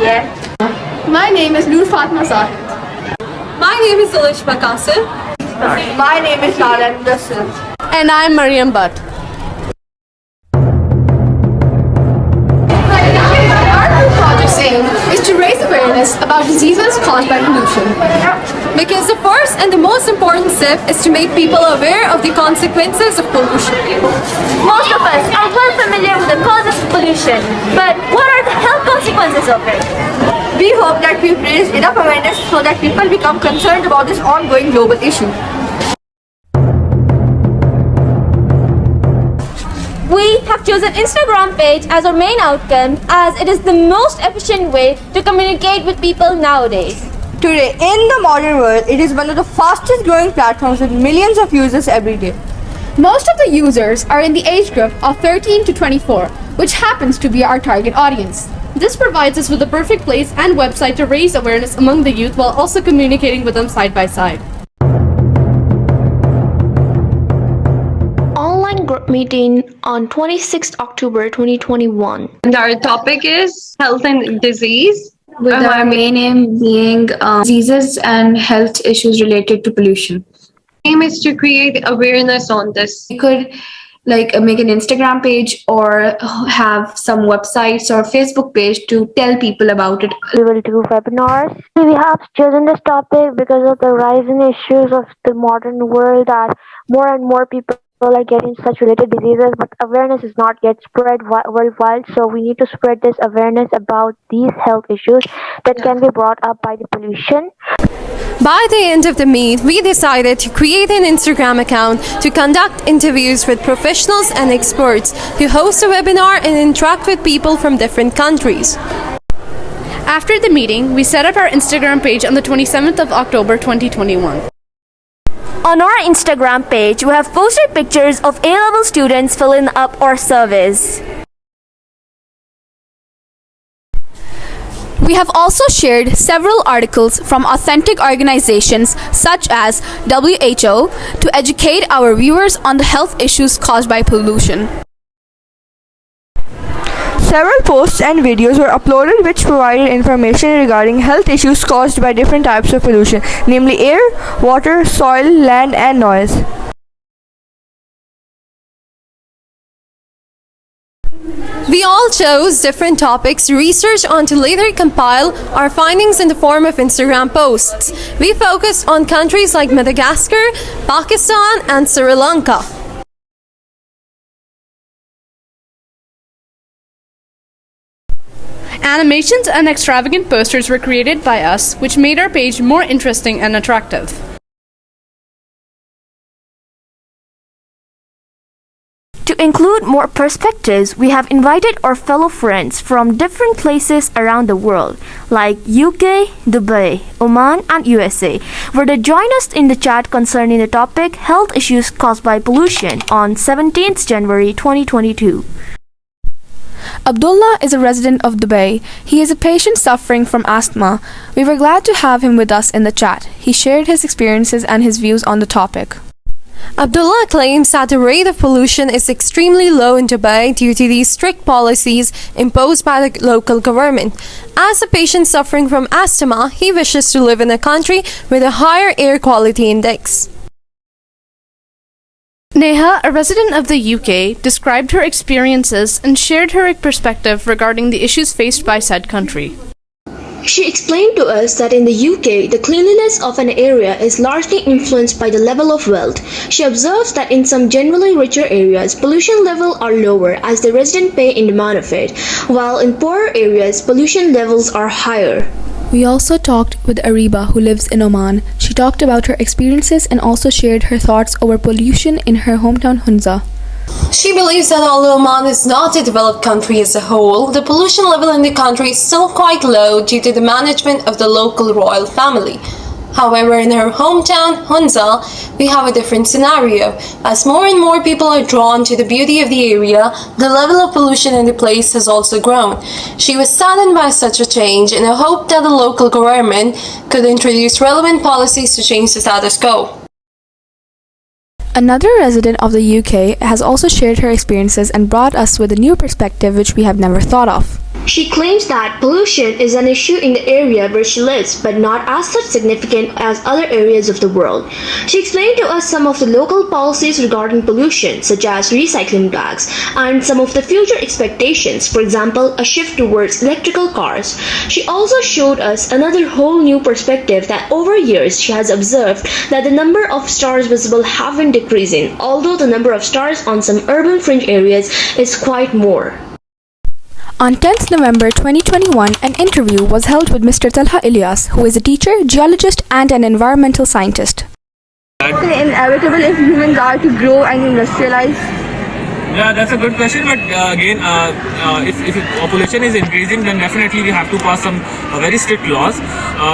Maryam. My name is Noor Fatma Zahid. My name is Alishma Qasim. My name is Nalan Rasul. And I'm Maryam Butt. Our project's aim is to raise awareness about diseases caused by pollution. Because the first and the most important step is to make people aware of the consequences of pollution. Most of us are well familiar with the causes of pollution, but what are the health consequences of it? We hope that we've raised enough awareness so that people become concerned about this ongoing global issue. We have chosen Instagram page as our main outcome as it is the most efficient way to communicate with people nowadays. Today, in the modern world, it is one of the fastest growing platforms with millions of users every day. Most of the users are in the age group of 13 to 24, which happens to be our target audience. This provides us with the perfect place and website to raise awareness among the youth while also communicating with them side by side. Online group meeting on 26th October 2021. And our topic is health and disease. With our main aim being diseases and health issues related to pollution. Aim is to create awareness on this. We could make an Instagram page or have some websites or Facebook page to tell people about it. We will do webinars. We have chosen this topic because of the rising issues of the modern world that more and more people are getting such related diseases, but awareness is not yet spread worldwide, so we need to spread this awareness about these health issues that can be brought up by the pollution. By the end of the meet, we decided to create an Instagram account to conduct interviews with professionals and experts, to host a webinar and interact with people from different countries. After the meeting, we set up our Instagram page on the 27th of October 2021. On our Instagram page, we have posted pictures of A-level students filling up our surveys. We have also shared several articles from authentic organizations such as WHO to educate our viewers on the health issues caused by pollution. Several posts and videos were uploaded which provided information regarding health issues caused by different types of pollution, namely air, water, soil, land, and noise. We all chose different topics to research on to later compile our findings in the form of Instagram posts. We focused on countries like Madagascar, Pakistan, and Sri Lanka. Animations and extravagant posters were created by us, which made our page more interesting and attractive. To include more perspectives, we have invited our fellow friends from different places around the world, like UK, Dubai, Oman, and USA, where they join us in the chat concerning the topic Health Issues Caused by Pollution on 17th January 2022. Abdullah is a resident of Dubai. He is a patient suffering from asthma. We were glad to have him with us in the chat. He shared his experiences and his views on the topic. Abdullah claims that the rate of pollution is extremely low in Dubai due to these strict policies imposed by the local government. As a patient suffering from asthma, he wishes to live in a country with a higher air quality index. Neha, a resident of the UK, described her experiences and shared her perspective regarding the issues faced by said country. She explained to us that in the UK, the cleanliness of an area is largely influenced by the level of wealth. She observes that in some generally richer areas, pollution levels are lower as the residents pay in demand of it, while in poorer areas, pollution levels are higher. We also talked with Ariba, who lives in Oman. She talked about her experiences and also shared her thoughts over pollution in her hometown Hunza. She believes that although Oman is not a developed country as a whole, the pollution level in the country is still quite low due to the management of the local royal family. However, in her hometown, Hunza, we have a different scenario. As more and more people are drawn to the beauty of the area, the level of pollution in the place has also grown. She was saddened by such a change and hoped that the local government could introduce relevant policies to change the status quo. Another resident of the UK has also shared her experiences and brought us with a new perspective which we have never thought of. She claims that pollution is an issue in the area where she lives, but not as such significant as other areas of the world. She explained to us some of the local policies regarding pollution, such as recycling bags, and some of the future expectations, for example, a shift towards electrical cars. She also showed us another whole new perspective that over years she has observed that the number of stars visible have been decreasing, although the number of stars on some urban fringe areas is quite more. On 10th November 2021, an interview was held with Mr. Talha Ilyas, who is a teacher, geologist, and an environmental scientist. Inevitable if humans are to grow and industrialize? Yeah, that's a good question. But again, if population is increasing, then definitely we have to pass some very strict laws.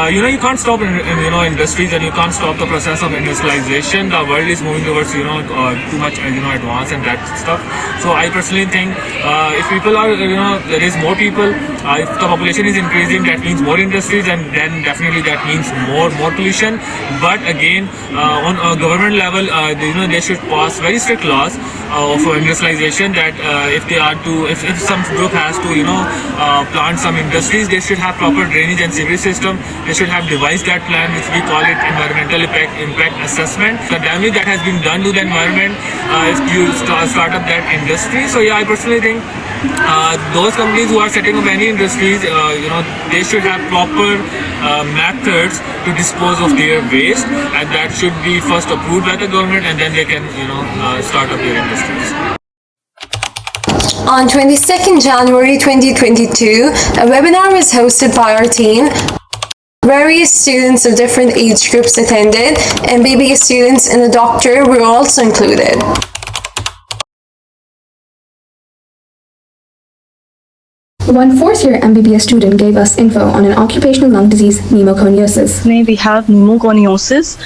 You can't stop industries, and you can't stop the process of industrialization. The world is moving towards too much advanced and that stuff. So I personally think if people are there is more people, if the population is increasing, that means more industries, and then definitely that means more pollution. But again, on a government level, they should pass very strict laws for industrialization, that if some group has to plant some industries, they should have proper drainage and sewage system. They should have devised that plan, which we call it environmental impact assessment. The damage that has been done to the environment if you start up that industry. So yeah, I personally think those companies who are setting up any industries, they should have proper methods to dispose of their waste, and that should be first approved by the government, and then they can start up their industries. On 22nd January 2022, a webinar was hosted by our team. Various students of different age groups attended, and MBBS students and a doctor were also included. One fourth-year MBBS student gave us info on an occupational lung disease, pneumoconiosis. We have pneumoconiosis.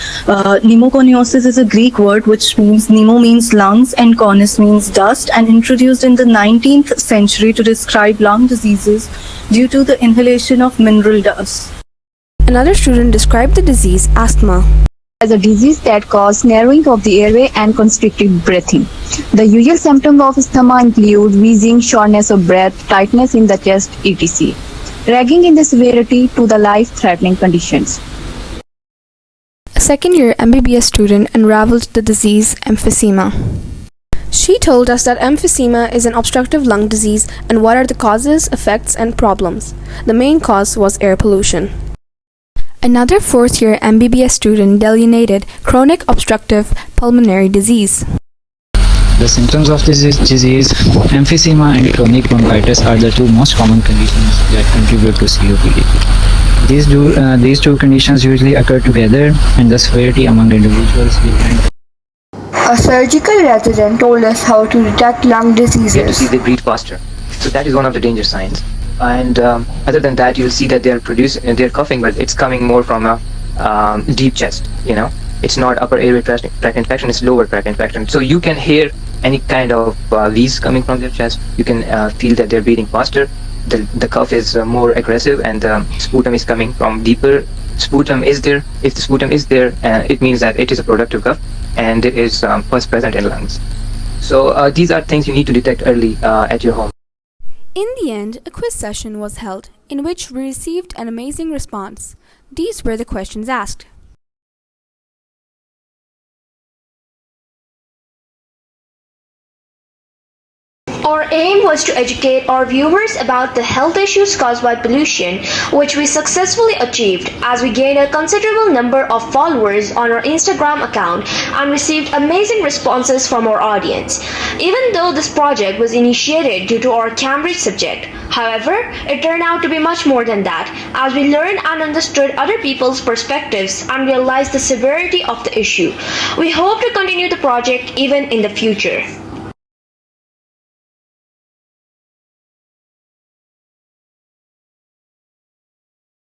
Pneumoconiosis is a Greek word which means pneumo means lungs and conis means dust, and introduced in the 19th century to describe lung diseases due to the inhalation of mineral dust. Another student described the disease asthma as a disease that causes narrowing of the airway and constricted breathing. The usual symptoms of asthma include wheezing, shortness of breath, tightness in the chest, etc., ranging in the severity to the life-threatening conditions. A second-year MBBS student unraveled the disease emphysema. She told us that emphysema is an obstructive lung disease and what are the causes, effects, and problems. The main cause was air pollution. Another fourth-year MBBS student delineated chronic obstructive pulmonary disease. The symptoms of this disease, emphysema and chronic bronchitis, are the two most common conditions that contribute to COPD. These two conditions usually occur together, and the severity among individuals depend. A surgical resident told us how to detect lung diseases. To see they breathe faster. So that is one of the danger signs. And other than that, you'll see that they're coughing, but it's coming more from a deep chest. It's not upper airway tract infection, it's lower tract infection. So you can hear any kind of wheeze coming from their chest. You can feel that they're breathing faster. The cough is more aggressive, and the sputum is coming from deeper. Sputum is there. If the sputum is there, it means that it is a productive cough, and it is first present in lungs. So these are things you need to detect early at your home. In the end, a quiz session was held in which we received an amazing response. These were the questions asked. Our aim was to educate our viewers about the health issues caused by pollution, which we successfully achieved as we gained a considerable number of followers on our Instagram account and received amazing responses from our audience. Even though this project was initiated due to our Cambridge subject, however, it turned out to be much more than that, as we learned and understood other people's perspectives and realized the severity of the issue. We hope to continue the project even in the future.